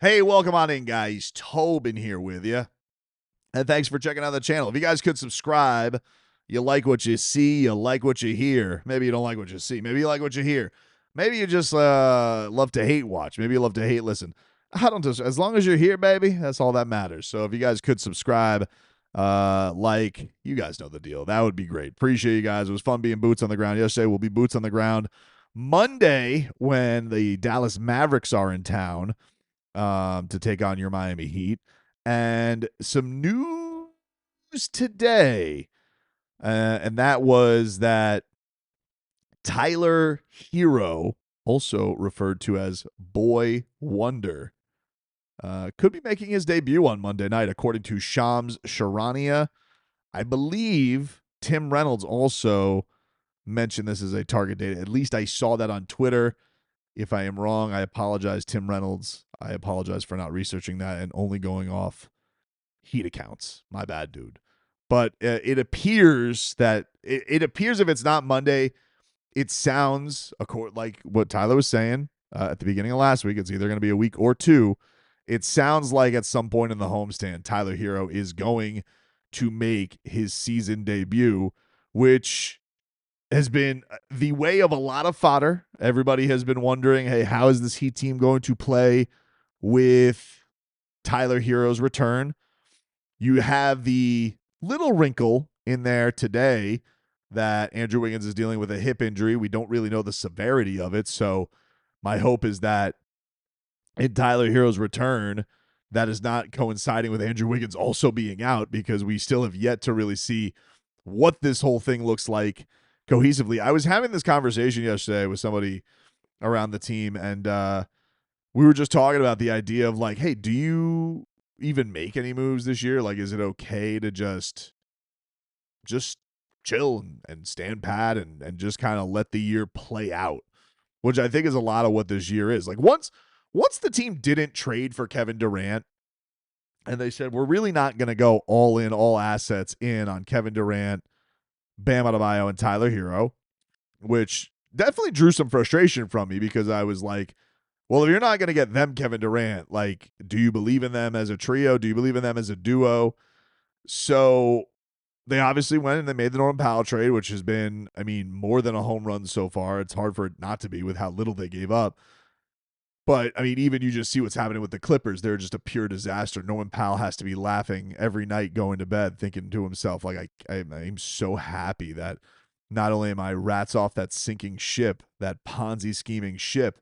Hey, welcome on in, guys. Tobin here with you. And thanks for checking out the channel. If you guys could subscribe, you like what you see, you like what you hear. Maybe you don't like what you see. Maybe you like what you hear. Maybe you just love to hate watch. Maybe you love to hate listen. I don't just, as long as you're here, baby, that's all that matters. So if you guys could subscribe, you guys know the deal. That would be great. Appreciate you guys. It was fun being boots on the ground yesterday. We'll be boots on the ground Monday when the Dallas Mavericks are in town to take on your Miami Heat. And some news today, and that was that Tyler Herro, also referred to as Boy Wonder, could be making his debut on Monday night, according to Shams Charania. I believe Tim Reynolds also mentioned this as a target date. At least I saw that on Twitter. If I am wrong, I apologize, Tim Reynolds. I apologize for not researching that and only going off Heat accounts. My bad, dude. But it appears that it appears if it's not Monday, it sounds like what Tyler was saying at the beginning of last week. It's either going to be a week or two. It sounds like at some point in the homestand, Tyler Herro is going to make his season debut, which has been the way of a lot of fodder. Everybody has been wondering, hey, how is this Heat team going to play with Tyler Herro's return? You have the little wrinkle in there today that Andrew Wiggins is dealing with a hip injury. We don't really know the severity of it. So my hope is that in Tyler Herro's return, that is not coinciding with Andrew Wiggins also being out, because we still have yet to really see what this whole thing looks like cohesively. I was having this conversation yesterday with somebody around the team, and we were just talking about the idea of like, hey, do you even make any moves this year? Like, is it okay to just chill and stand pat and just kind of let the year play out? Which I think is a lot of what this year is. Like once the team didn't trade for Kevin Durant, and they said, we're really not going to go all in, all assets in on Kevin Durant, Bam Adebayo, and Tyler Herro, which definitely drew some frustration from me, because I was like, well, if you're not going to get them Kevin Durant, like, do you believe in them as a trio? Do you believe in them as a duo? So they obviously went and they made the Norman Powell trade, which has been, I mean, more than a home run so far. It's hard for it not to be with how little they gave up. But, I mean, even you just see what's happening with the Clippers. They're just a pure disaster. Norman Powell has to be laughing every night going to bed, thinking to himself, like, I'm so happy that not only am I rats off that sinking ship, that Ponzi scheming ship,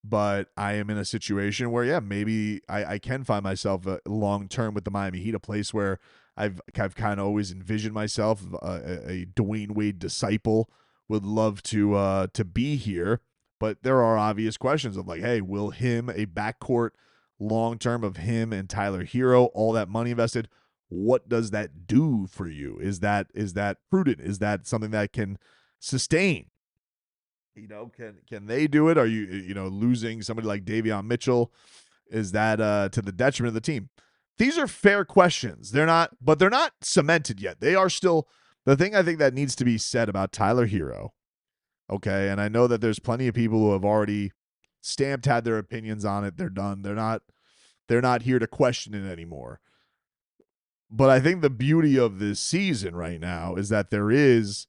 but I am in a situation where, yeah, maybe I can find myself long-term with the Miami Heat, a place where I've kind of always envisioned myself a Dwayne Wade disciple, would love to be here. But there are obvious questions of like, hey, will him, a backcourt long-term of him and Tyler Herro, all that money invested, what does that do for you? Is that prudent? Is that something that can sustain? You know, can they do it? Are you losing somebody like Davion Mitchell? Is that to the detriment of the team? These are fair questions. They're not cemented yet. They are still the thing I think that needs to be said about Tyler Herro. Okay, and I know that there's plenty of people who have already had their opinions on it. They're done. They're not here to question it anymore. But I think the beauty of this season right now is that there is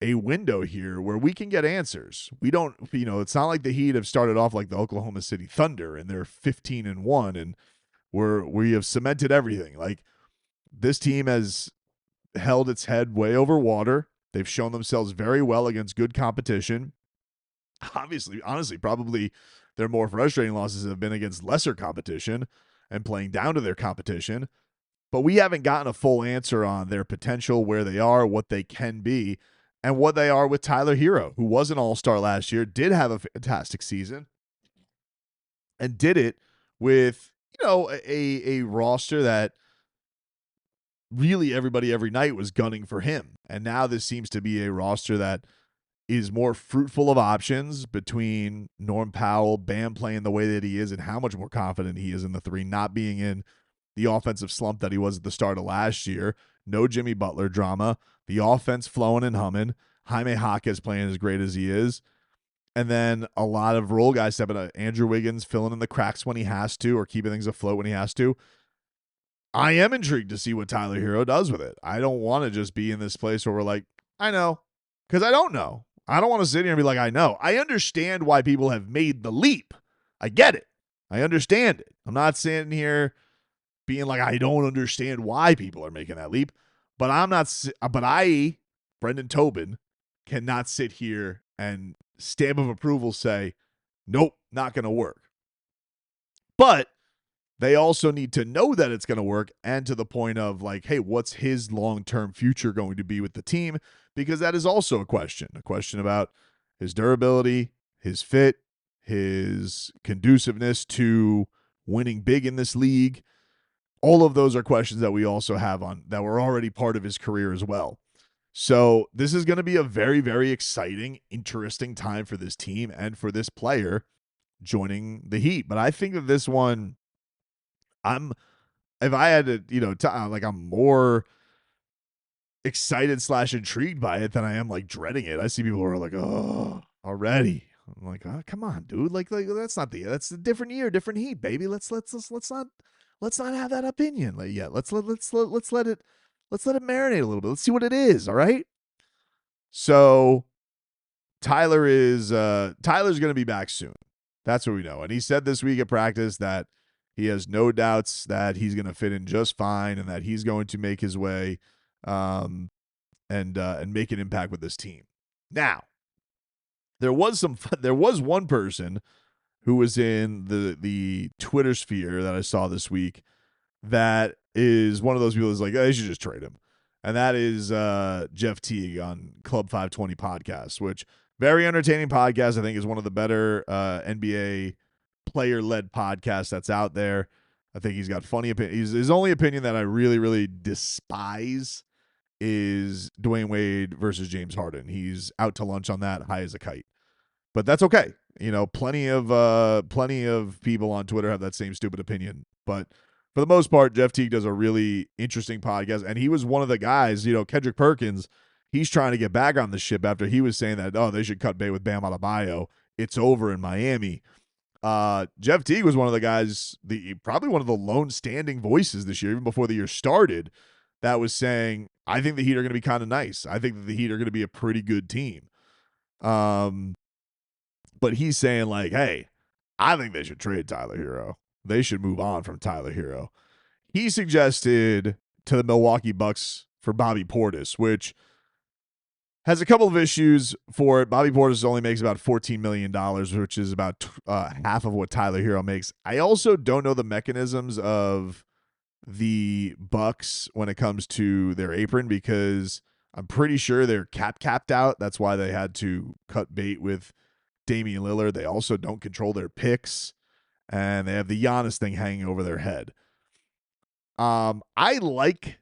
a window here where we can get answers. We don't, it's not like the Heat have started off like the Oklahoma City Thunder and they're 15-1 and we have cemented everything. Like, this team has held its head way over water. They've shown themselves very well against good competition. Obviously, honestly, probably their more frustrating losses have been against lesser competition and playing down to their competition. But we haven't gotten a full answer on their potential, where they are, what they can be, and what they are with Tyler Herro, who was an all-star last year, did have a fantastic season, and did it with, a roster that really everybody every night was gunning for him. And now this seems to be a roster that is more fruitful of options between Norm Powell, Bam playing the way that he is, and how much more confident he is in the three, not being in the offensive slump that he was at the start of last year. No Jimmy Butler drama. The offense flowing and humming. Jaime Jaquez playing as great as he is. And then a lot of role guys stepping up. Andrew Wiggins filling in the cracks when he has to or keeping things afloat when he has to. I am intrigued to see what Tyler Herro does with it. I don't want to just be in this place where we're like, I know, because I don't know. I don't want to sit here and be like, I know. I understand why people have made the leap. I get it. I understand it. I'm not sitting here being like, I don't understand why people are making that leap. But Brendan Tobin, cannot sit here and stamp of approval say, nope, not going to work. But they also need to know that it's going to work, and to the point of like, hey, what's his long-term future going to be with the team? Because that is also a question about his durability, his fit, his conduciveness to winning big in this league. All of those are questions that we also have on that were already part of his career as well. So this is going to be a very, very exciting, interesting time for this team and for this player joining the Heat. But I think that this one, if I had to, I'm more excited / intrigued by it than I am like dreading it. I see people who are like, oh, already. I'm like, oh, come on, dude. Like that's a different year, different Heat, baby. Let's not have that opinion yet. Let's let it marinate a little bit. Let's see what it is. All right. So Tyler's going to be back soon. That's what we know. And he said this week at practice that he has no doubts that he's going to fit in just fine and that he's going to make his way and make an impact with this team. Now, there was one person who was in the Twitter sphere that I saw this week that is one of those people who's like, oh, they should just trade him. And that is Jeff Teague on Club 520 podcast, which very entertaining podcast. I think is one of the better NBA player-led podcasts that's out there. I think he's got funny opinions. His only opinion that I really, really despise is Dwayne Wade versus James Harden. He's out to lunch on that, high as a kite. But that's okay. Plenty of people on Twitter have that same stupid opinion. But for the most part, Jeff Teague does a really interesting podcast. And he was one of the guys, Kendrick Perkins, he's trying to get back on the ship after he was saying that, oh, they should cut bait with Bam Adebayo. It's over in Miami. Jeff Teague was one of the guys, probably one of the lone standing voices this year, even before the year started, that was saying, I think the Heat are going to be kind of nice. I think that the Heat are going to be a pretty good team. But he's saying like, hey, I think they should trade Tyler Herro. They should move on from Tyler Herro. He suggested to the Milwaukee Bucks for Bobby Portis, which has a couple of issues for it. Bobby Portis only makes about $14 million, which is about half of what Tyler Herro makes. I also don't know the mechanisms of the Bucks when it comes to their apron, because I'm pretty sure they're capped out. That's why they had to cut bait with Damian Lillard. They also don't control their picks, and they have the Giannis thing hanging over their head. I like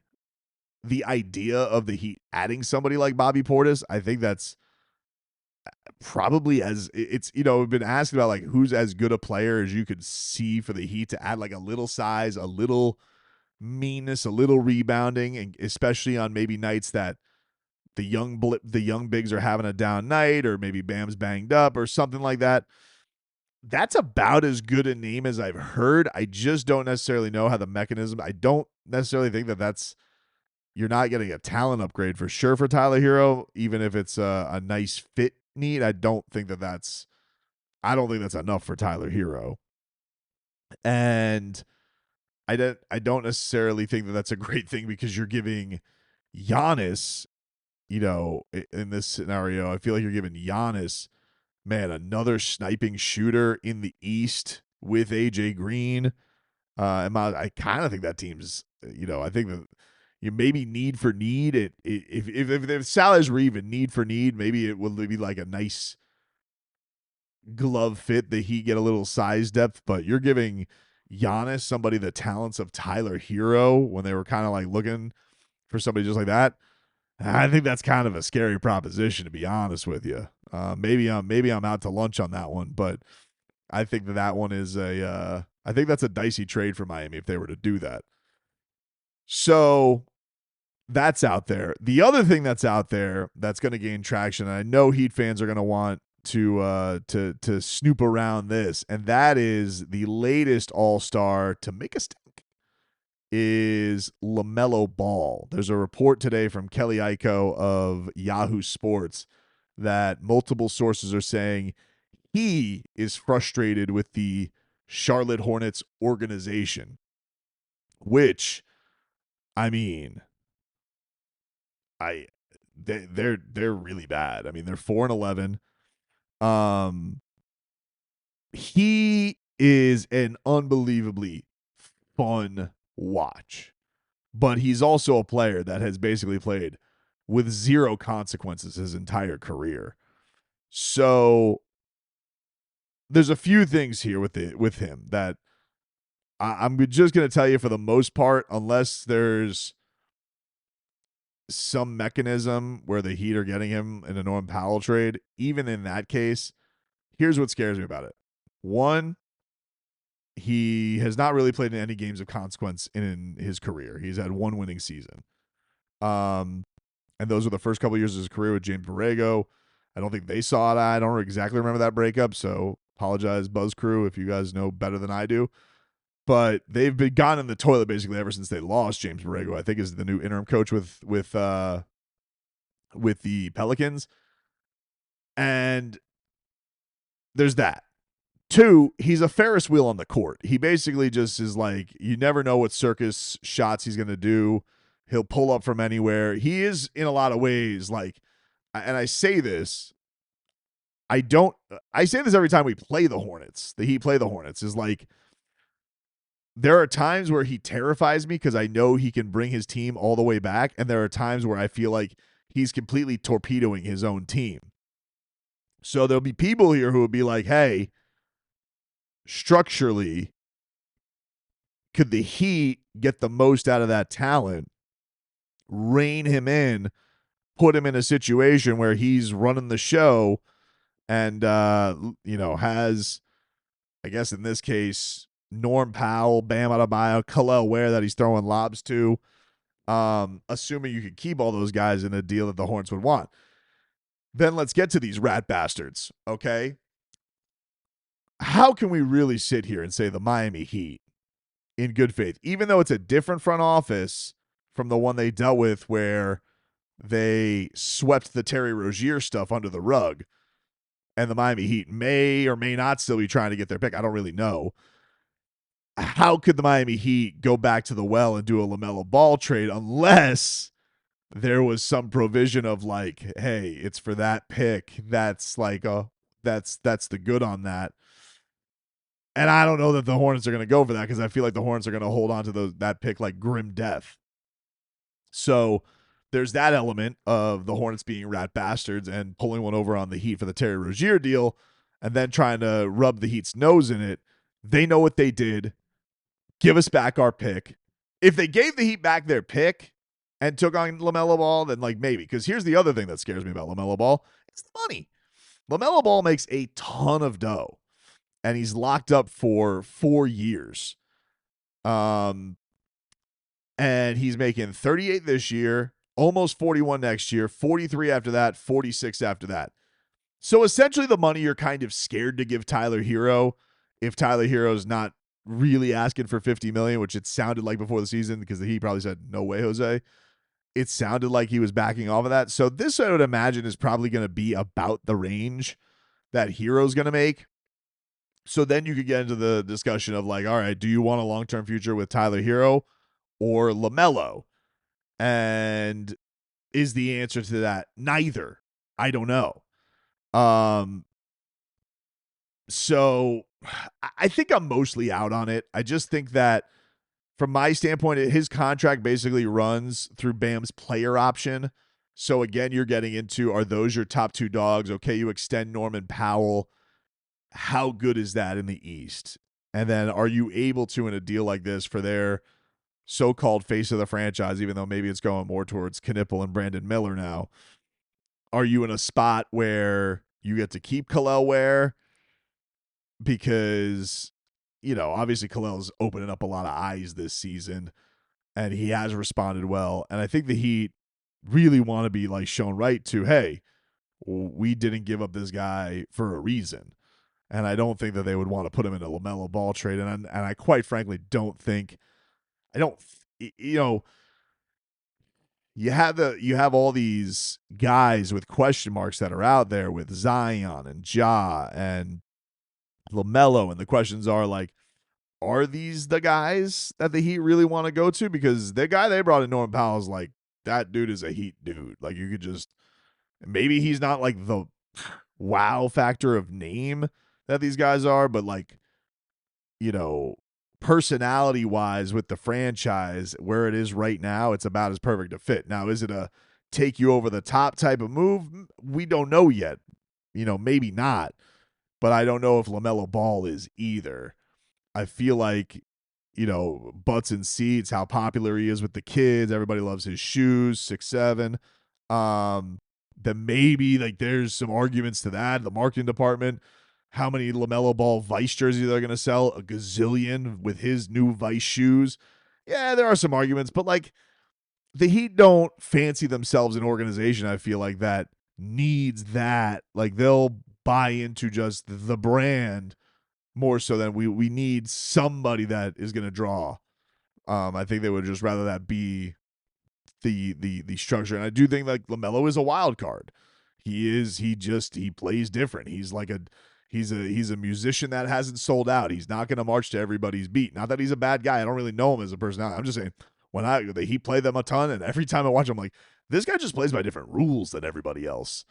the idea of the Heat adding somebody like Bobby Portis. I think that's probably we've been asked about like who's as good a player as you could see for the Heat to add like a little size, a little meanness, a little rebounding, and especially on maybe nights that the young bigs are having a down night, or maybe Bam's banged up or something like that. That's about as good a name as I've heard. I just don't necessarily know how the mechanism. I don't necessarily think that's you're not getting a talent upgrade for sure for Tyler Herro, even if it's a nice fit need. I don't think that's enough for Tyler Herro. And I don't necessarily think that that's a great thing, because you're giving Giannis, in this scenario, I feel like you're giving Giannis, man, another sniping shooter in the East with AJ Green. I kind of think that team's, I think that you maybe need for need. If the salaries were even need for need, maybe it would be like a nice glove fit that he get a little size depth. But you're giving Giannis somebody the talents of Tyler Herro when they were kind of like looking for somebody just like that. I think that's kind of a scary proposition, to be honest with you. Maybe I'm out to lunch on that one, but I think that one is I think that's a dicey trade for Miami if they were to do that. So that's out there. The other thing that's out there that's going to gain traction, and I know Heat fans are going to want to snoop around this, and that is the latest All-Star to make a stink is LaMelo Ball. There's a report today from Kelly Iko of Yahoo Sports that multiple sources are saying he is frustrated with the Charlotte Hornets organization, which, I mean, I they're really bad. I mean, they're 4-11. Um, he is an unbelievably fun watch, but he's also a player that has basically played with zero consequences his entire career. So there's a few things here with him that I'm just going to tell you for the most part, unless there's some mechanism where the Heat are getting him in a Norm Powell trade, even in that case, here's what scares me about it. One, he has not really played in any games of consequence in his career. He's had one winning season. And those were the first couple of years of his career with James Borrego. I don't think they saw it. I don't exactly remember that breakup, so apologize, Buzz Crew, if you guys know better than I do. But they've been gone in the toilet basically ever since they lost James Borrego. I think is the new interim coach with the Pelicans. And there's that. Two, he's a Ferris wheel on the court. He basically just is like, you never know what circus shots he's going to do. He'll pull up from anywhere. He is, in a lot of ways, like, and I say this, I say this every time we play the Hornets, the Heat play the Hornets, is like, there are times where he terrifies me because I know he can bring his team all the way back. And there are times where I feel like he's completely torpedoing his own team. So there'll be people here who will be like, hey, structurally, could the Heat get the most out of that talent, rein him in, put him in a situation where he's running the show and, has, I guess in this case, Norm Powell, Bam Adebayo, Khalil Ware that he's throwing lobs to, assuming you could keep all those guys in a deal that the Hornets would want. Then let's get to these rat bastards, okay? How can we really sit here and say the Miami Heat, in good faith, even though it's a different front office from the one they dealt with where they swept the Terry Rozier stuff under the rug, and the Miami Heat may or may not still be trying to get their pick. I don't really know. How could the Miami Heat go back to the well and do a LaMelo Ball trade unless there was some provision of like, hey, it's for that pick. That's like that's the good on that. And I don't know that the Hornets are going to go for that because I feel like the Hornets are going to hold on to that pick like grim death. So there's that element of the Hornets being rat bastards and pulling one over on the Heat for the Terry Rozier deal and then trying to rub the Heat's nose in it. They know what they did. Give us back our pick. If they gave the Heat back their pick and took on LaMelo Ball, then like maybe. Because here's the other thing that scares me about LaMelo Ball. It's the money. LaMelo Ball makes a ton of dough. And he's locked up for 4 years. And he's making 38 this year, almost 41 next year, 43 after that, 46 after that. So essentially the money you're kind of scared to give Tyler Herro if Tyler Herro's not really asking for $50 million, which it sounded like before the season because he probably said, no way, Jose. It sounded like he was backing off of that. So this, I would imagine, is probably going to be about the range that Herro's going to make. So then you could get into the discussion of like, all right, do you want a long-term future with Tyler Herro or LaMelo? And is the answer to that neither? I don't know. So I think I'm mostly out on it. I just think that from my standpoint, his contract basically runs through Bam's player option. So again, you're getting into, are those your top two dogs? Okay, you extend Norman Powell. How good is that in the East? And then are you able to, in a deal like this, for their so-called face of the franchise, even though maybe it's going more towards Knipple and Brandon Miller now, are you in a spot where you get to keep Khalil Ware? Because, obviously Khalil's opening up a lot of eyes this season, and he has responded well. And I think the Heat really want to be like shown right to, hey, we didn't give up this guy for a reason. And I don't think that they would want to put him in a LaMelo Ball trade. And I quite frankly don't think I don't you know you have all these guys with question marks that are out there with Zion and Ja and LaMelo, and the questions are like, are these the guys that the Heat really want to go to? Because the guy they brought in, Norman Powell, is like, that dude is a Heat dude. Like, you could just, maybe he's not like the wow factor of name that these guys are, but like, you know, personality wise with the franchise where it is right now, it's about as perfect a fit. Now, is it a take you over the top type of move? We don't know yet. Maybe not, but I don't know if LaMelo Ball is either. I feel like, butts and seats, how popular he is with the kids. Everybody loves his shoes, 6'7". Then maybe like there's some arguments to that. The marketing department, how many LaMelo Ball Vice jerseys they're going to sell? A gazillion with his new Vice shoes. Yeah, there are some arguments, but like the Heat don't fancy themselves an organization, I feel like, that needs that. Like they'll buy into just the brand more so than we need somebody that is going to draw. I think they would just rather that be the structure. And I do think like LaMelo is a wild card. He plays different. He's a musician that hasn't sold out. He's not going to march to everybody's beat. Not that he's a bad guy. I don't really know him as a personality. I'm just saying he played them a ton, and every time I watch him, I'm like, this guy just plays by different rules than everybody else.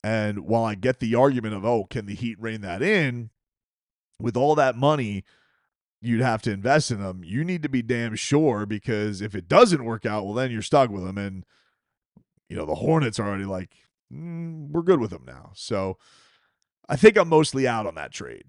And while I get the argument of, oh, can the Heat rein that in, with all that money you'd have to invest in them, you need to be damn sure, because if it doesn't work out, well, then you're stuck with them. And, the Hornets are already like, we're good with them now. So I think I'm mostly out on that trade.